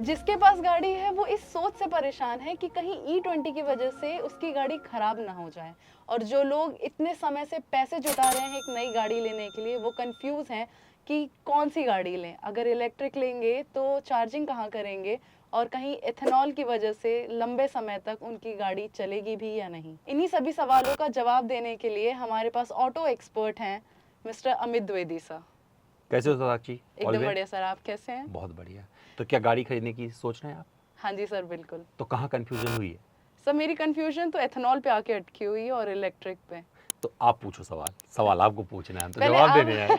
जिसके पास गाड़ी है वो इस सोच से परेशान है कि कहीं E20 की वजह से उसकी गाड़ी खराब ना हो जाए, और जो लोग इतने समय से पैसे जुटा रहे हैं एक नई गाड़ी लेने के लिए वो कंफ्यूज हैं कि कौन सी गाड़ी लें। अगर इलेक्ट्रिक लेंगे तो चार्जिंग कहाँ करेंगे, और कहीं एथेनॉल की वजह से लंबे समय तक उनकी गाड़ी चलेगी भी या नहीं। इन्हीं सभी सवालों का जवाब देने के लिए हमारे पास ऑटो एक्सपर्ट हैं मिस्टर अमित द्विवेदी सर। कैसे हो साक्षी? एकदम बढ़िया सर, आप कैसे हैं? बहुत बढ़िया। तो क्या गाड़ी खरीदने की सोच रहे हैं आप? हाँ जी सर, बिल्कुल। तो कहाँ कंफ्यूजन हुई है? सर मेरी कंफ्यूजन तो एथेनॉल पे आके अटकी हुई है और इलेक्ट्रिक पे। तो आप पूछो सवाल। सवाल आपको पूछना है, तो पहले जवाब आप देने हैं।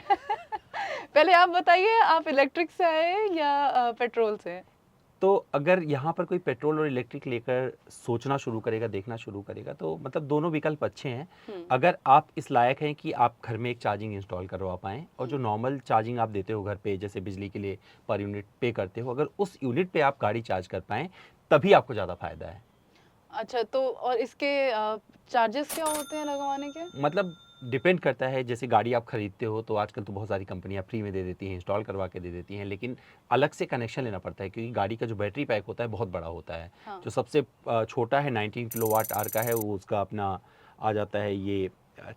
पहले आप बताइए, आप इलेक्ट्रिक से आए हैं या पेट्रोल से? तो अगर यहाँ पर कोई पेट्रोल और इलेक्ट्रिक लेकर सोचना शुरू करेगा, देखना शुरू करेगा, तो मतलब दोनों विकल्प अच्छे हैं। अगर आप इस लायक हैं कि आप घर में एक चार्जिंग इंस्टॉल करवा पाएँ और जो नॉर्मल चार्जिंग आप देते हो घर पे, जैसे बिजली के लिए पर यूनिट पे करते हो, अगर उस यूनिट पे आप गाड़ी चार्ज कर पाएँ, तभी आपको ज़्यादा फायदा है। अच्छा, तो और इसके चार्जेस क्या होते हैं लगवाने के? मतलब डिपेंड करता है, जैसे गाड़ी आप खरीदते हो तो आजकल तो बहुत सारी कंपनियां फ्री में दे देती हैं, इंस्टॉल करवा के दे देती हैं, लेकिन अलग से कनेक्शन लेना पड़ता है क्योंकि गाड़ी का जो बैटरी पैक होता है बहुत बड़ा होता है। हाँ। जो सबसे छोटा है 19 किलोवाट आवर का है, वो उसका अपना आ जाता है, ये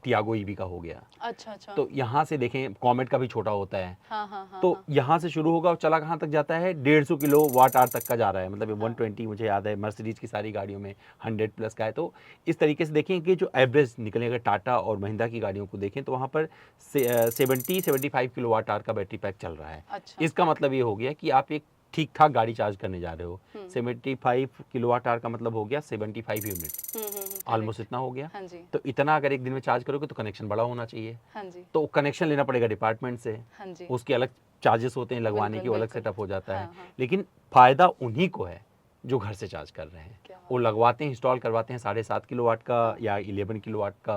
टियागो ईवी का हो गया। अच्छा अच्छा। तो यहाँ से देखें, कॉमेट का भी छोटा होता है। हाँ हाँ हाँ तो हाँ। यहाँ से शुरू होगा और चला कहाँ तक जाता है, 150 किलो वाट आवर तक का जा रहा है। मतलब हाँ। 120 मुझे याद है, मर्सिडीज की सारी गाड़ियों में 100 प्लस का है। तो इस तरीके से देखें कि जो एवरेज निकले, अगर टाटा और महिंद्रा की गाड़ियों को देखें तो वहाँ पर 75 किलो वाट आवर का बैटरी पैक चल रहा है। अच्छा। इसका मतलब ये हो गया कि आप एक ठीक ठाक गाड़ी चार्ज करने जा रहे हो। 75 किलो वाट आवर का मतलब हो गया 75 यूनिट, ऑलमोस्ट इतना हो गया। हाँ जी। तो इतना अगर एक दिन में चार्ज करोगे तो कनेक्शन बड़ा होना चाहिए। हाँ जी। तो कनेक्शन लेना पड़ेगा डिपार्टमेंट से। हाँ जी। उसके अलग चार्जेस होते हैं, लगवाने की बिल्कुल, अलग बिल्कुल। सेटअप हो जाता है। हाँ, हाँ। लेकिन फ़ायदा उन्हीं को है जो घर से चार्ज कर रहे हैं। क्या बात वो लगवाते हैं, इंस्टॉल करवाते हैं, 7.5 किलोवाट का हाँ। या 11 किलोवाट का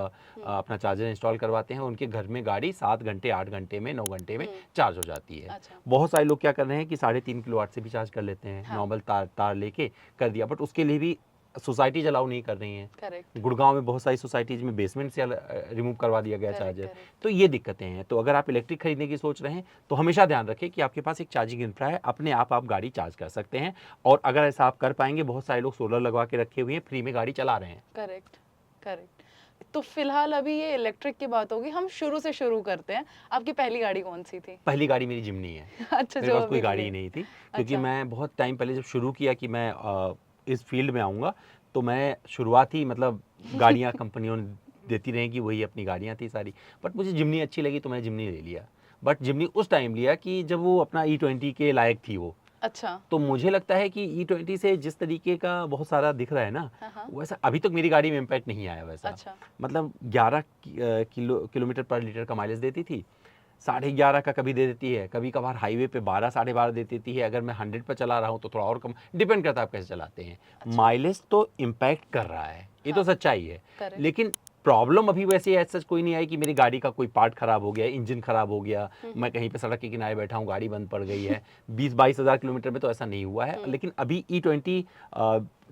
अपना चार्जर इंस्टॉल करवाते हैं। उनके घर में गाड़ी 7 घंटे, 8 घंटे में, 9 घंटे में चार्ज हो जाती है। अच्छा। बहुत सारे लोग क्या कर रहे हैं कि 3.5 किलोवाट से भी चार्ज कर लेते हैं। हाँ। नॉर्मल तार लेके कर दिया, बट उसके लिए भी सोसाइटीज अलाउ नहीं कर रही हैं। करेक्ट। गुड़गांव में बहुत सारी सोसाइटीज में बेसमेंट से रिमूव करवा दिया गया करेक्ट, चार्जर। करेक्ट। तो ये दिक्कतें हैं। तो अगर आप इलेक्ट्रिक खरीदने की सोच रहे हैं तो हमेशा ध्यान रखें कि आपके पास एक चार्जिंग इंफ्रा है, अपने आप गाड़ी चार्ज कर सकते हैं। और अगर ऐसा आप कर पाएंगे, बहुत सारे लोग सोलर लगवा के रखे हुए हैं, फ्री में गाड़ी चला रहे हैं। Correct correct. तो फिलहाल अभी ये इलेक्ट्रिक की बात होगी, हम शुरू से शुरू करते हैं। आपकी पहली गाड़ी कौन सी थी? पहली गाड़ी मेरी जिमनी है। अच्छा, मेरे जो पास कोई अभी गाड़ी लिए। ही नहीं थी, क्योंकि अच्छा। मैं बहुत टाइम पहले जब शुरू किया कि मैं इस फील्ड में आऊँगा, तो मैं शुरुआती मतलब गाड़ियाँ कंपनियों ने देती रहीं कि वही अपनी गाड़ियाँ थी सारी। बट मुझे जिमनी अच्छी लगी तो मैंने जिमनी ले लिया। बट जिमनी उस टाइम लिया कि जब वो अपना E20 के लायक थी वो। अच्छा। तो मुझे लगता है कि E20 से जिस तरीके का बहुत सारा दिख रहा है ना, हाँ हाँ। वैसा अभी तक मेरी गाड़ी में इम्पैक्ट नहीं आया वैसा। अच्छा। मतलब 11 किलोमीटर पर लीटर का माइलेज देती थी, 11.5 का कभी दे देती है, कभी कभार हाईवे पे 12 12.5 दे देती है। अगर मैं 100 पर चला रहा हूँ तो थोड़ा और कम, डिपेंड करता है आप कैसे चलाते हैं। अच्छा। माइलेज तो इम्पैक्ट कर रहा है, ये तो सच्चाई है। करेक्ट। लेकिन प्रॉब्लम अभी वैसे ऐसा कोई नहीं आई कि मेरी गाड़ी का कोई पार्ट खराब हो गया, इंजन खराब हो गया, मैं कहीं पे सड़क के किनारे बैठा हूँ, गाड़ी बंद पड़ गई है। 20-22 हज़ार किलोमीटर में तो ऐसा नहीं हुआ है। लेकिन अभी E20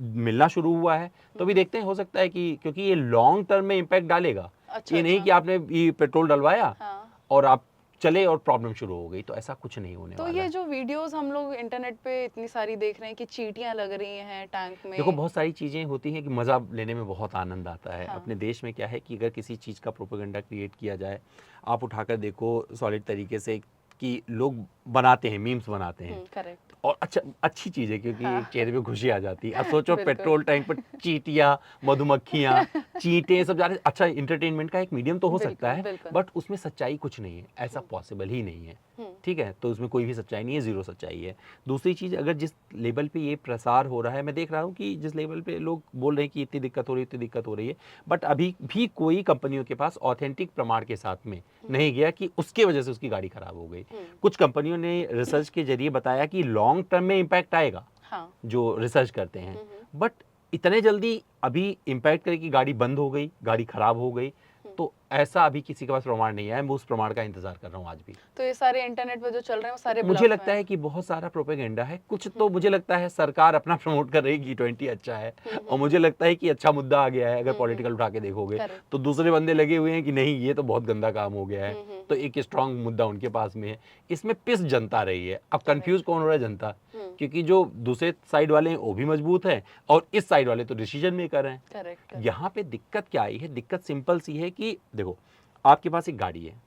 मिलना शुरू हुआ है, तो अभी देखते हैं, हो सकता है कि क्योंकि ये लॉन्ग टर्म में इम्पैक्ट डालेगा। अच्छा। ये नहीं कि आपने ये पेट्रोल डलवाया हाँ। और आप चले और प्रॉब्लम शुरू हो गई, तो ऐसा कुछ नहीं होने तो वाला ये है। जो वीडियोस हम लोग इंटरनेट पे इतनी सारी देख रहे हैं कि चींटियां लग रही हैं टैंक में। देखो, बहुत सारी चीज़ें होती हैं कि मज़ा लेने में बहुत आनंद आता है। हाँ। अपने देश में क्या है कि अगर किसी चीज़ का प्रोपेगेंडा क्रिएट किया जाए, आप उठाकर देखो सॉलिड तरीके से कि लोग बनाते हैं, मीम्स बनाते हैं, करेक्ट। और अच्छा, अच्छी चीज़ है क्योंकि हाँ। एक चेहरे पे खुशी आ जाती है। अब सोचो बिल्कुल। पेट्रोल टैंक पर चींटियाँ, मधुमक्खियाँ, चींटे सब जा रहे हैं। अच्छा, इंटरटेनमेंट का एक मीडियम तो हो सकता बिल्कुल है, बिल्कुल। बट उसमें सच्चाई कुछ नहीं है, ऐसा पॉसिबल ही नहीं है। ठीक है, तो उसमें कोई भी सच्चाई नहीं है, ज़ीरो सच्चाई है। दूसरी चीज़, अगर जिस लेवल पे ये प्रसार हो रहा है, मैं देख रहा हूँ कि जिस लेवल पे लोग बोल रहे हैं कि इतनी दिक्कत हो रही है, इतनी दिक्कत हो रही है, बट अभी भी कोई कंपनियों के पास ऑथेंटिक प्रमाण के साथ में नहीं गया कि उसके वजह से उसकी गाड़ी खराब हो गई। कुछ कंपनियों ने रिसर्च के जरिए बताया कि लॉन्ग टर्म में इम्पैक्ट आएगा, हाँ। जो रिसर्च करते हैं, बट इतने जल्दी अभी इम्पैक्ट करे कि गाड़ी बंद हो गई, गाड़ी खराब हो गई, तो ऐसा अभी किसी के पास प्रमाण नहीं है, मैं उस प्रमाण का इंतजार कर रहा हूँ आज भी। तो ये सारे इंटरनेट पे जो चल रहे हैं वो सारे मुझे bluff लगता हैं। है कि बहुत सारा प्रोपेगेंडा है, कुछ तो मुझे लगता है सरकार अपना प्रमोट कर रही है कि G20 अच्छा है, और मुझे लगता है कि अच्छा मुद्दा आ गया है। अगर पॉलिटिकल उठा के देखोगे Correct. तो दूसरे बंदे लगे हुए हैं कि नहीं ये तो बहुत गंदा काम हो गया है, तो एक स्ट्रांग मुद्दा उनके पास में है। इसमें पिस जनता रही है। अब कंफ्यूज कौन हो रहा है? जनता, क्योंकि जो दूसरे साइड वाले हैं वो भी मजबूत है और इस साइड वाले तो डिसीजन मेकर हैं। करेक्ट। यहाँ पे दिक्कत क्या आई है? दिक्कत सिंपल सी है कि देखो, आपके पास एक गाड़ी है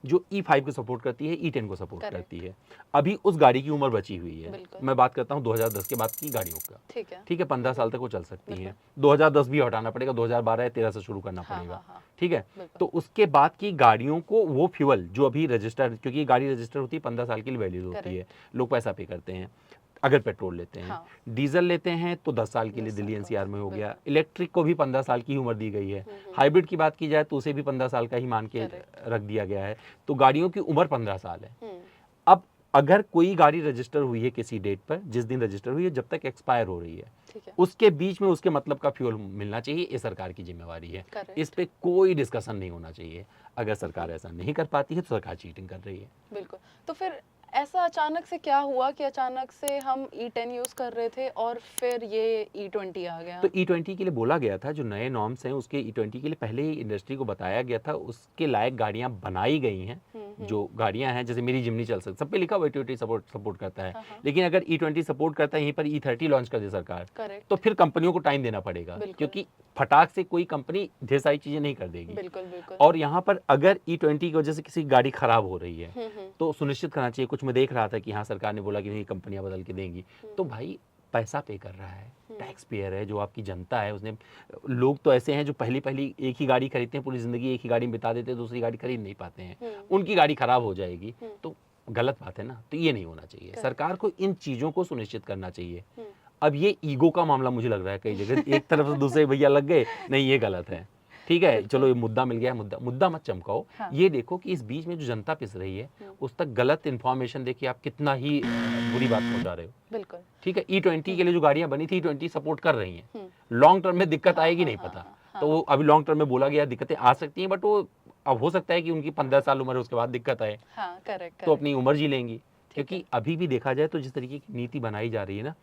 जो E5 को सपोर्ट करती है, E10 को सपोर्ट Correct. करती है। अभी उस गाड़ी की उम्र बची हुई है। बिल्कुल। मैं बात करता हूँ 2010 के बाद की गाड़ियों का। ठीक है। ठीक है, 15 साल तक वो चल सकती हैं। 2010 भी हटाना पड़ेगा, 2012 या 13 से शुरू करना हाँ, पड़ेगा। हाँ। ठीक है, बिल्कुल। तो उसके बाद की गाड़ियों को वो फ्यूल जो अभी रजिस्टर, क्योंकि ये गाड़ी रजिस्टर होती है 15 साल के लिए वैलिड होती है, लोग पैसा पे करते हैं। अगर पेट्रोल लेते हैं, हाँ। डीजल लेते हैं तो 10 साल के लिए 10 दिल्ली साल का एनसीआर में हो होता है, गया। बिल्कुल। इलेक्ट्रिक को भी 15 साल की उम्र दी गई है। हाइब्रिड की बात की जाए तो उसे भी 15 साल का ही मान के Correct. रख दिया गया है। तो गाड़ियों की उम्र 15 साल है। हम्म, अब अगर कोई गाड़ी रजिस्टर हुई है किसी डेट पर, जिस दिन रजिस्टर हुई है, जब तक एक्सपायर हो रही है, ठीक है। उसके बीच में उसके मतलब का फ्यूल मिलना चाहिए। ये सरकार की जिम्मेवारी है। Correct. इस पे कोई डिस्कशन नहीं होना चाहिए। अगर सरकार ऐसा नहीं कर पाती है तो सरकार चीटिंग कर रही है। बिल्कुल। तो फिर ऐसा अचानक से क्या हुआ कि अचानक से हम E10 यूज कर रहे थे और फिर ये E20 आ गया? तो E20 के लिए बोला गया था, जो नए नॉर्म्स हैं उसके E20 के लिए पहले ही इंडस्ट्री को बताया गया था, उसके लायक गाड़ियां बनाई गई हैं। जो गाड़ियां हैं, जैसे मेरी जिमनी चल सकती, सब पे लिखा हुआ E20 सपोर्ट करता है। लेकिन अगर E20 सपोर्ट करता है, यहीं पर E30 लॉन्च कर दे सरकार, करेक्ट। तो फिर कंपनियों को टाइम देना पड़ेगा, बिल्कुल। क्योंकि फटाक से कोई कंपनी ढेर सारी चीजें नहीं कर देगी। बिल्कुल बिल्कुल। और यहाँ पर अगर E20 की वजह से किसी की गाड़ी खराब हो रही है तो सुनिश्चित करना चाहिए। कुछ मैं देख रहा था कि हाँ, सरकार ने बोला कि नहीं, कंपनियां बदल के देंगी। तो भाई पैसा पे कर रहा है, टैक्स पेयर है, जो आपकी जनता है, उसने, लोग तो ऐसे हैं जो पहली पहली एक ही गाड़ी खरीदते हैं, पूरी जिंदगी एक ही गाड़ी में बिता देते हैं, दूसरी गाड़ी खरीद नहीं पाते हैं, उनकी गाड़ी खराब हो जाएगी, तो गलत बात है ना। तो ये नहीं होना चाहिए। सरकार को इन चीजों को सुनिश्चित करना चाहिए। अब ये ईगो का मामला मुझे लग रहा है कई जगह, एक तरफ से दूसरे भैया लग गए, नहीं ये गलत है, ठीक है, चलो ये मुद्दा मिल गया है, मुद्दा मत चमकाओ। हाँ। ये देखो कि इस बीच में जो जनता पिस रही है उस तक गलत इन्फॉर्मेशन देके आप कितना ही बुरी बात पहुंचा रहे हो। बिल्कुल। ठीक है, E20 के लिए जो गाड़ियां बनी थी E20 सपोर्ट कर रही हैं। लॉन्ग टर्म में दिक्कत आएगी नहीं पता। तो वो अभी लॉन्ग टर्म में बोला गया दिक्कतें आ सकती हैं, बट वो अब हो सकता है कि उनकी 15 साल उम्र है, उसके बाद दिक्कत आए, हाँ, करेक्ट। तो अपनी उम्र जी लेंगी। क्योंकि अभी भी देखा जाए तो जिस तरीके की नीति बनाई जा रही है ना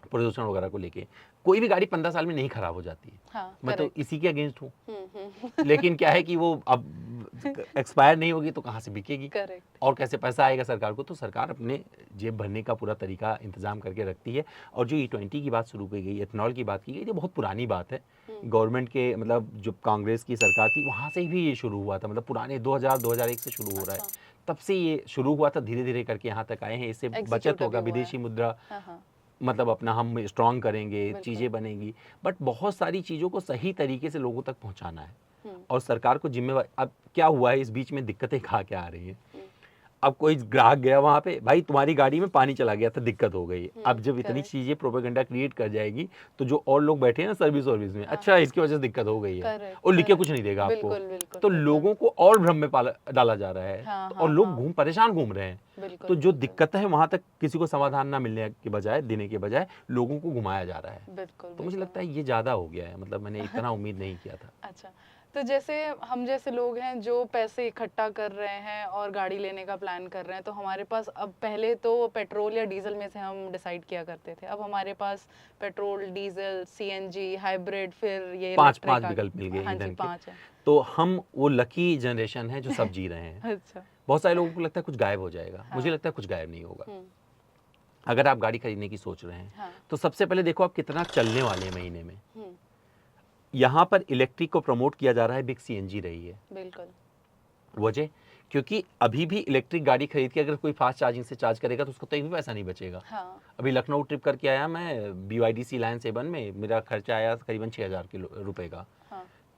प्रदूषण वगैरह को लेके, कोई भी गाड़ी 15 साल में नहीं खराब हो जाती है। हाँ, मैं तो इसी के अगेंस्ट हूँ। हम्म। लेकिन क्या है कि वो अब एक्सपायर नहीं होगी तो कहाँ से बिकेगी, करेक्ट। और कैसे पैसा आएगा सरकार को। तो सरकार अपने जेब भरने का पूरा तरीका इंतजाम करके रखती है। और जो E20 की बात शुरू की गई, एथनॉल की बात की गई, ये बहुत पुरानी बात है। गवर्नमेंट के, मतलब जो कांग्रेस की सरकार थी वहाँ से भी ये शुरू हुआ था, मतलब पुराने 2000-2001 से शुरू हो रहा है। तब से ये शुरू हुआ था, धीरे धीरे करके यहाँ तक आए हैं। इससे बचत होगा, विदेशी मुद्रा, मतलब अपना हम स्ट्रांग करेंगे, चीज़ें बनेंगी। बट बहुत सारी चीज़ों को सही तरीके से लोगों तक पहुंचाना है, और सरकार को जिम्मेवार। अब क्या हुआ है, इस बीच में दिक्कतें कहाँ क्या आ रही हैं। अब कोई ग्राहक गया वहाँ पे, भाई तुम्हारी गाड़ी में पानी चला गया था, दिक्कत हो गई। अब जब इतनी चीजें प्रोपेगेंडा क्रिएट कर जाएगी तो जो और लोग बैठे हैं ना सर्विस में, अच्छा इसकी वजह से दिक्कत हो गई है, और लिख के कुछ नहीं देगा आपको, तो लोगों को और भ्रम में डाला जा रहा है, और लोग परेशान घूम रहे हैं। तो जो दिक्कत है वहां तक किसी को समाधान ना मिलने के बजाय, देने के बजाय, लोगों को घुमाया जा रहा है। तो मुझे लगता है ये ज्यादा हो गया है, मतलब मैंने इतना उम्मीद नहीं किया था। अच्छा, तो जैसे हम जैसे लोग हैं जो पैसे इकट्ठा कर रहे हैं और गाड़ी लेने का प्लान कर रहे हैं, तो हमारे पास अब, पहले तो पेट्रोल या डीजल में से हम डिसाइड किया करते थे, अब हमारे पास पेट्रोल, डीजल, सीएनजी, हाइब्रिड, फिर ये पांच विकल्प मिल गए ईंधन के। 5 है। तो हम वो लकी जनरेशन है जो सब जी रहे हैं। अच्छा। बहुत सारे लोगों को लगता है कुछ गायब हो जाएगा, मुझे लगता है कुछ गायब नहीं होगा। अगर आप गाड़ी खरीदने की सोच रहे हैं तो सबसे पहले देखो आप कितना चलने वाले हैं महीने में। यहाँ पर इलेक्ट्रिक को प्रमोट किया जा रहा है, बिग सीएनजी रही है। बिल्कुल। वजह, क्योंकि अभी भी इलेक्ट्रिक गाड़ी खरीद के अगर कोई फास्ट चार्जिंग से चार्ज करेगा तो उसको तो एक भी पैसा नहीं बचेगा। अभी लखनऊ ट्रिप करके आया मैं BYD लाइन 7 में, मेरा खर्चा आया करीबन 6000 रुपए का।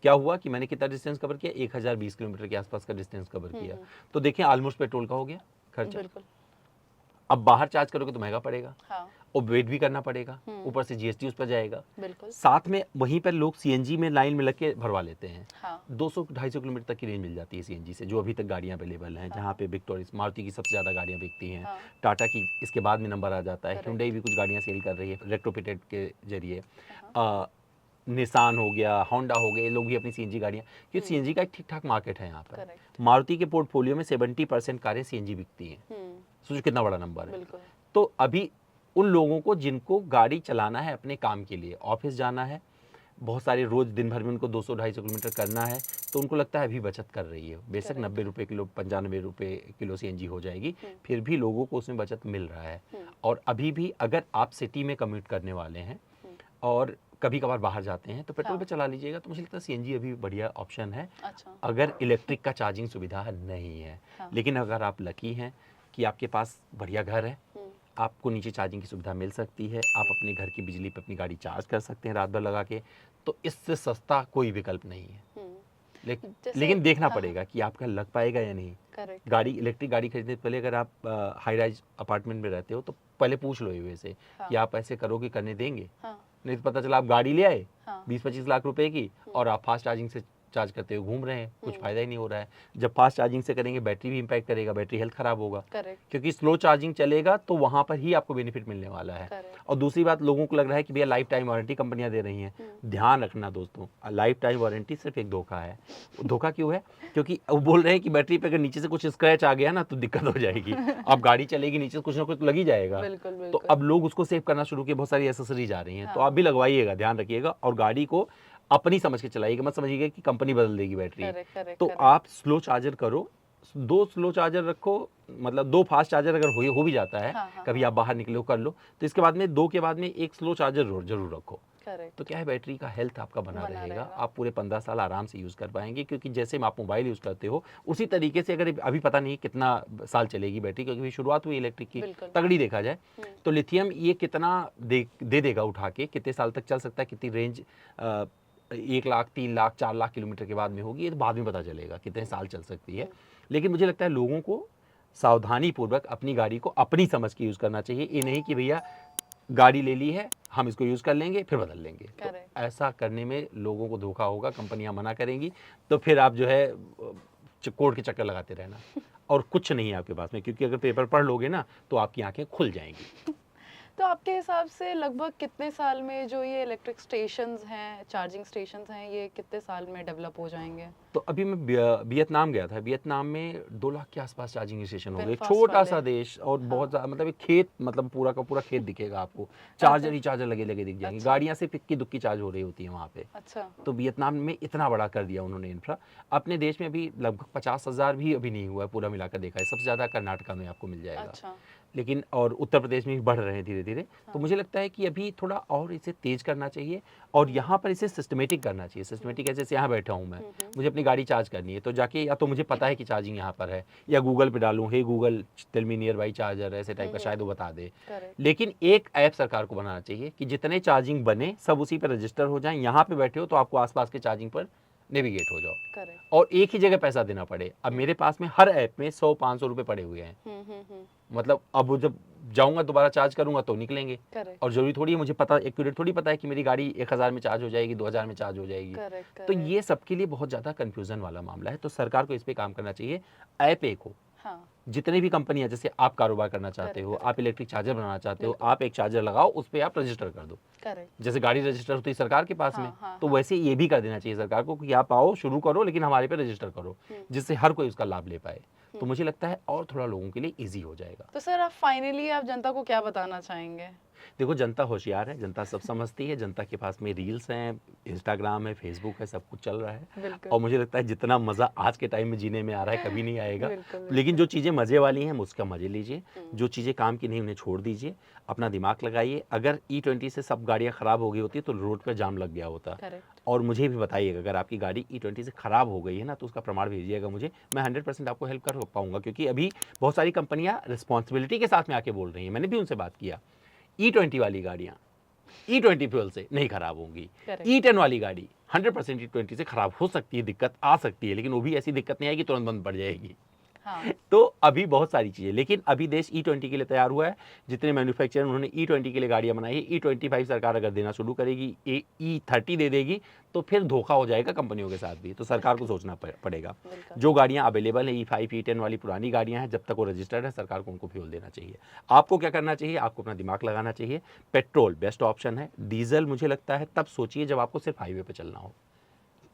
क्या हुआ कि मैंने कितना डिस्टेंस कवर किया, 1020 किलोमीटर के आसपास का डिस्टेंस कवर किया। तो देखिए ऑलमोस्ट पेट्रोल का हो गया खर्चा। अब बाहर चार्ज करोगे तो महंगा पड़ेगा, और वेट भी करना पड़ेगा, ऊपर से GST उस पर जाएगा। साथ में वहीं पर लोग CNG में लाइन में लग के भरवा लेते हैं। 200-250 किलोमीटर तक की रेंज मिल जाती है CNG से, जो अभी तक गाड़ियां अवेलेबल हैं। जहाँ पे विक्टोरिया, मारुति की सबसे ज़्यादा गाड़ियां बिकती हैं, टाटा की इसके बाद में नंबर आ जाता है, Hyundai भी कुछ गाड़ियां सेल कर रही है रेट्रोफिटेड के जरिए। निसान हो गया, होंडा हो गए, ये लोग भी अपनी सीएनजी गाड़ियाँ, क्योंकि सीएनजी का एक ठीक ठाक मार्केट है यहाँ पर। करेक्ट। मारुति के पोर्टफोलियो में 70% कारें सीएनजी बिकती हैं। सोचो कितना बड़ा नंबर है। बिल्कुल। तो अभी उन लोगों को जिनको गाड़ी चलाना है अपने काम के लिए, ऑफिस जाना है, बहुत सारे रोज दिन भर में उनको 200-250 किलोमीटर करना है, तो उनको लगता है अभी बचत कर रही है। बेशक 90 रुपये किलो, 95 रुपये किलो सीएनजी हो जाएगी, फिर भी लोगों को उसमें बचत मिल रहा है। और अभी भी अगर आप सिटी में कम्यूट करने वाले हैं और कभी कभार बाहर जाते हैं तो पेट्रोल पे चला लीजिएगा, तो मुझे लगता है सीएनजी अभी बढ़िया ऑप्शन है। अच्छा। अगर इलेक्ट्रिक का चार्जिंग सुविधा नहीं है, लेकिन अगर आप लकी हैं कि आपके पास बढ़िया घर है, आपको नीचे चार्जिंग की सुविधा मिल सकती है, आप अपने घर की बिजली पे अपनी गाड़ी चार्ज कर सकते हैं रात भर लगा के, तो इससे सस्ता कोई विकल्प नहीं है। लेकिन देखना पड़ेगा कि आपका लग पाएगा या नहीं। करेक्ट। गाड़ी, इलेक्ट्रिक गाड़ी खरीदने से पहले अगर आप हाई राइज अपार्टमेंट में रहते हो तो पहले पूछ लो ये से कि आप ऐसे करोगे, करने देंगे। नहीं तो पता चला आप गाड़ी ले आए 20-25 लाख रुपए की और आप फास्ट चार्जिंग से चार्ज करते हुए घूम रहे हैं, कुछ फायदा ही नहीं हो रहा है। जब फास्ट चार्जिंग से करेंगे बैटरी भी इंपैक्ट करेगा, बैटरी हेल्थ खराब होगा। क्योंकि स्लो चार्जिंग चलेगा तो वहां पर ही आपको बेनिफिट मिलने वाला है। और दूसरी बात, लोगों को लग रहा है कि भैया लाइफ टाइम वारंटी कंपनियां दे रही हैं। ध्यान रखना दोस्तों, लाइफ टाइम वारंटी सिर्फ एक धोखा है। धोखा क्यों है? क्योंकि वो बोल रहे हैं कि बैटरी पे अगर नीचे से कुछ स्क्रैच आ गया ना तो दिक्कत हो जाएगी। अब गाड़ी चलेगी, नीचे से कुछ ना कुछ तो लग ही जाएगा। तो अब लोग उसको सेव करना शुरू किए, बहुत सारी एसेसरीज आ रही हैं। तो आप भी लगवाइएगा, ध्यान रखिएगा और गाड़ी को अपनी समझ के चलाइएगा, मत समझिएगा कि कंपनी बदल देगी बैटरी। तो आप स्लो चार्जर करो, 2 स्लो चार्जर रखो, मतलब 2 फास्ट चार्जर अगर हो भी जाता है, कभी आप बाहर निकले हो कर लो, तो इसके बाद में 2 के बाद में 1 स्लो चार्जर जरूर रखो। तो क्या है, बैटरी का हेल्थ आपका बना रहेगा, आप पूरे 15 साल आराम से यूज़ कर पाएंगे। क्योंकि जैसे आप मोबाइल यूज़ करते हो उसी तरीके से, अगर अभी पता नहीं कितना साल चलेगी बैटरी, क्योंकि शुरुआत हुई इलेक्ट्रिक की, तगड़ी देखा जाए तो लिथियम ये कितना दे देगा उठा के, कितने साल तक चल सकता है, कितनी रेंज 1 लाख, 3 लाख, 4 लाख किलोमीटर के बाद में होगी, ये तो बाद में पता चलेगा कितने साल चल सकती है। लेकिन मुझे लगता है लोगों को सावधानी पूर्वक अपनी गाड़ी को अपनी समझ के यूज़ करना चाहिए। ये नहीं कि भैया गाड़ी ले ली है, हम इसको यूज़ कर लेंगे फिर बदल लेंगे। तो ऐसा करने में लोगों को धोखा होगा, कंपनियां मना करेंगी, तो फिर आप जो है कोर्ट के चक्कर लगाते रहना और कुछ नहीं है आपके पास में। क्योंकि अगर पेपर पढ़ लोगे ना तो आपकी आंखें खुल जाएंगी। तो आपके हिसाब से लगभग कितने साल में जो ये इलेक्ट्रिक स्टेशंस हैं, चार्जिंग स्टेशंस हैं, ये कितने साल में डेवलप हो जाएंगे? तो अभी मैं वियतनाम गया था, वियतनाम में 2 लाख के आसपास चार्जिंग स्टेशन हो गए। छोटा सा देश और बहुत मतलब एक खेत, मतलब पूरा का पूरा खेत दिखेगा आपको, चार्जर ही चार्जर लगे दिख जाएंगे। गाड़ियां सिर्फ इक्की दुक्की चार्ज हो रही होती है वहाँ पे। अच्छा। तो वियतनाम में इतना बड़ा कर दिया उन्होंने इंफ्रा। अपने देश में भी लगभग 50,000 भी अभी नहीं हुआ है, पूरा मिलाकर देखा है। सबसे ज्यादा कर्नाटका में आपको मिल जाएगा। अच्छा। लेकिन और उत्तर प्रदेश में भी बढ़ रहे हैं धीरे धीरे। तो मुझे लगता है कि अभी थोड़ा और इसे तेज करना चाहिए और यहाँ पर इसे सिस्टमेटिक करना चाहिए। सिस्टमेटिक जैसे यहाँ बैठा हूँ मैं, मुझे अपनी गाड़ी चार्ज करनी है, तो जाके या तो मुझे पता है कि चार्जिंग यहाँ पर है, या गूगल पे डालूँ, hey Google tell me nearby charger, ऐसे टाइप का शायद वो बता दे। लेकिन एक ऐप सरकार को बनाना चाहिए कि जितने चार्जिंग बने सब उसी पर रजिस्टर हो जाएं। यहाँ पे बैठे हो तो आपको आसपास के चार्जिंग पर नेविगेट हो जाओ और एक ही जगह पैसा देना पड़े। अब मेरे पास में हर ऐप में 100-500 रुपए पड़े हुए हैं। मतलब अब जब जाऊंगा दोबारा चार्ज करूंगा तो निकलेंगे। और जरूरी थोड़ी है, मुझे पता एक्यूरेट थोड़ी पता है कि मेरी गाड़ी 1000 में चार्ज हो जाएगी, 2000 में चार्ज हो जाएगी। तो ये सबके लिए बहुत ज्यादा कंफ्यूजन वाला मामला है। तो सरकार को इस पे काम करना चाहिए। ऐप एक हो, जितने भी कंपनियां, जैसे आप कारोबार करना चाहते हो, आप इलेक्ट्रिक चार्जर बनाना चाहते हो, आप एक चार्जर लगाओ, उस पर आप रजिस्टर कर दो। जैसे गाड़ी रजिस्टर होती है सरकार के पास में, तो वैसे ये भी कर देना चाहिए सरकार को कि आप आओ, शुरू करो, लेकिन हमारे पे रजिस्टर करो, जिससे हर कोई उसका लाभ ले पाए। तो मुझे लगता है और थोड़ा लोगों के लिए इजी हो जाएगा। तो सर, आप फाइनली आप जनता को क्या बताना चाहेंगे? देखो, जनता होशियार है, जनता सब समझती है। जनता के पास में रील्स हैं, इंस्टाग्राम है, फेसबुक है, सब कुछ चल रहा है। और मुझे लगता है जितना मज़ा आज के टाइम में जीने में आ रहा है कभी नहीं आएगा। लेकिन जो चीज़ें मज़े वाली हैं उसका मज़े लीजिए, जो चीज़ें काम की नहीं उन्हें छोड़ दीजिए, अपना दिमाग लगाइए। अगर E20 से सब गाड़ियाँ ख़राब हो गई होती तो रोड पर जाम लग गया होता। और मुझे भी बताइएगा अगर आपकी गाड़ी E20 से ख़राब हो गई है ना, तो उसका प्रमाण भेजिएगा मुझे, मैं 100% आपको हेल्प कर पाऊंगा। क्योंकि अभी बहुत सारी कंपनियां रिस्पॉन्सिबिलिटी के साथ में आके बोल रही हैं, मैंने भी उनसे बात किया, E20 वाली गाड़ियाँ E20 फ्यूल से नहीं खराब होंगी। E10 वाली गाड़ी 100% E20 से खराब हो सकती है, दिक्कत आ सकती है, लेकिन वो भी ऐसी दिक्कत नहीं आएगी तुरंत बंद पड़ जाएगी। हाँ। तो अभी बहुत सारी चीज़ें, लेकिन अभी देश E20 के लिए तैयार हुआ है। जितने मैन्युफैक्चरर उन्होंने E20 के लिए गाड़ियाँ बनाई है, E25 सरकार अगर देना शुरू करेगी, E30 दे देगी, तो फिर धोखा हो जाएगा कंपनियों के साथ भी। तो सरकार को सोचना पड़ेगा। बिल्कुल। जो गाड़ियाँ अवेलेबल है E5 E10 वाली पुरानी गाड़ियाँ हैं, जब तक वो रजिस्टर्ड है सरकार को उनको फ्यूल देना चाहिए। आपको क्या करना चाहिए? आपको अपना दिमाग लगाना चाहिए। पेट्रोल बेस्ट ऑप्शन है। डीजल मुझे लगता है तब सोचिए जब आपको सिर्फ हाईवे पे चलना हो।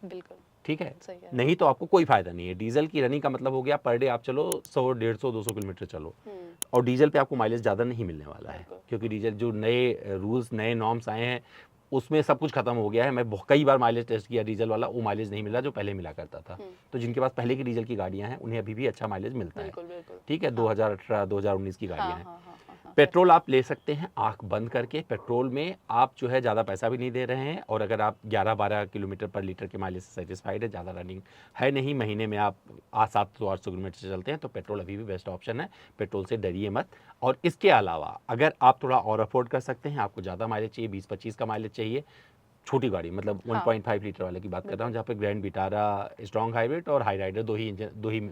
बिल्कुल ठीक है, सही कह रहे नहीं तो आपको कोई फायदा नहीं है। डीजल की रनिंग का मतलब हो गया पर डे आप चलो 100 150 200 किलोमीटर चलो, हैं। और डीजल पे आपको माइलेज ज़्यादा नहीं मिलने वाला है, बिल्कुल। क्योंकि डीजल जो नए रूल्स नए नॉर्म्स आए हैं उसमें सब कुछ खत्म हो गया है। मैं कई बार माइलेज टेस्ट किया डीजल वाला, वो माइलेज नहीं मिला जो पहले मिला करता था। तो जिनके पास पहले की डीजल की गाड़ियां हैं उन्हें अभी भी अच्छा माइलेज मिलता है। बिल्कुल बिल्कुल। ठीक है, 2018 2019 की हाँ गाड़ियां हैं। हाँ हाँ हाँ हाँ। पेट्रोल आप ले सकते हैं आंख बंद करके। पेट्रोल में आप जो है ज़्यादा पैसा भी नहीं दे रहे हैं, और अगर आप 11-12 किलोमीटर पर लीटर के माइलेज से सेटिस्फाइड है, ज़्यादा रनिंग है नहीं, महीने में आप 700-800 किलोमीटर से चलते हैं, तो पेट्रोल अभी भी बेस्ट ऑप्शन है। पेट्रोल से डरिए मत। और इसके अलावा अगर आप थोड़ा और अफोर्ड कर सकते हैं, आपको ज़्यादा माइलेज चाहिए, 20-25 का माइलेज चाहिए, छोटी गाड़ी मतलब हाँ। 1.5 लीटर वाले की बात कर रहा हूँ, जहाँ पे ग्रैंड विटारा, स्ट्रॉन्ग हाइब्रिड और हाई राइडर दो ही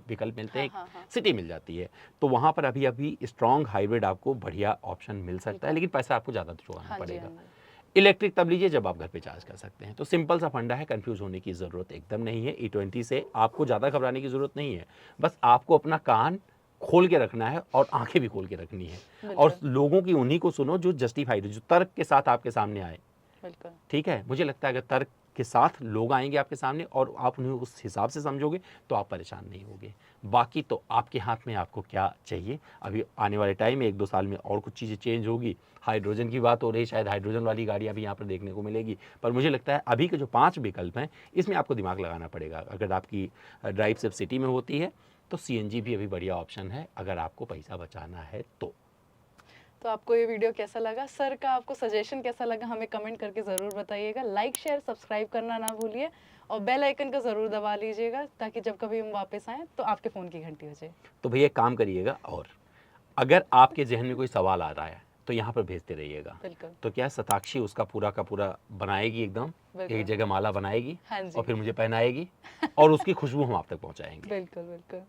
विकल्प मिलते हैं। हाँ, हाँ, हाँ। सिटी मिल जाती है, तो वहाँ पर अभी स्ट्रॉन्ग हाइब्रिड आपको बढ़िया ऑप्शन मिल सकता है, लेकिन पैसा आपको ज़्यादा चुकाना हाँ जी पड़ेगा। हाँ जी। इलेक्ट्रिक तब लीजिए जब आप घर पे चार्ज कर सकते हैं। तो सिंपल सा फंडा है, कंफ्यूज होने की ज़रूरत एकदम नहीं है। E20 से आपको ज़्यादा घबराने की ज़रूरत नहीं है। बस आपको अपना कान खोल के रखना है और आंखें भी खोल के रखनी है, और बिल्कुल लोगों की उन्हीं को सुनो जो जस्टिफाइड, जो तर्क के साथ आपके सामने आए। बिल्कुल। ठीक है, मुझे लगता है अगर तर्क के साथ लोग आएंगे आपके सामने और आप उन्हें उस हिसाब से समझोगे तो आप परेशान नहीं होगे। बाकी तो आपके हाथ में, आपको क्या चाहिए। अभी आने वाले टाइम में 1-2 साल में और कुछ चीज़ें चेंज होगी। हाइड्रोजन की बात हो रही है, शायद हाइड्रोजन वाली गाड़ियाँ भी यहाँ पर देखने को मिलेगी। पर मुझे लगता है अभी के जो 5 विकल्प हैं, इसमें आपको दिमाग लगाना पड़ेगा। अगर आपकी ड्राइव सिर्फ सिटी में होती है तो CNG भी अभी बढ़िया ऑप्शन है, अगर आपको पैसा बचाना है तो। तो आपको ये वीडियो कैसा लगा, सर का आपको सजेशन कैसा लगा, हमें कमेंट करके ज़रूर बताइएगा। लाइक शेयर सब्सक्राइब करना ना भूलिए, और बेल आइकन को ज़रूर दबा लीजिएगा, ताकि जब कभी हम वापस आएँ तो आपके फ़ोन की घंटी हो जाए। तो भैया एक काम करिएगा, और अगर आपके जहन में कोई सवाल आ रहा है तो यहाँ पर भेजते रहिएगा। बिल्कुल तो क्या शताक्षी उसका पूरा का पूरा बनाएगी, एकदम बिल्कुल। एक जगह माला बनाएगी, हाँ जी। और फिर मुझे पहनाएगी, और उसकी खुशबू हम आप तक पहुँचाएंगे। बिल्कुल बिल्कुल।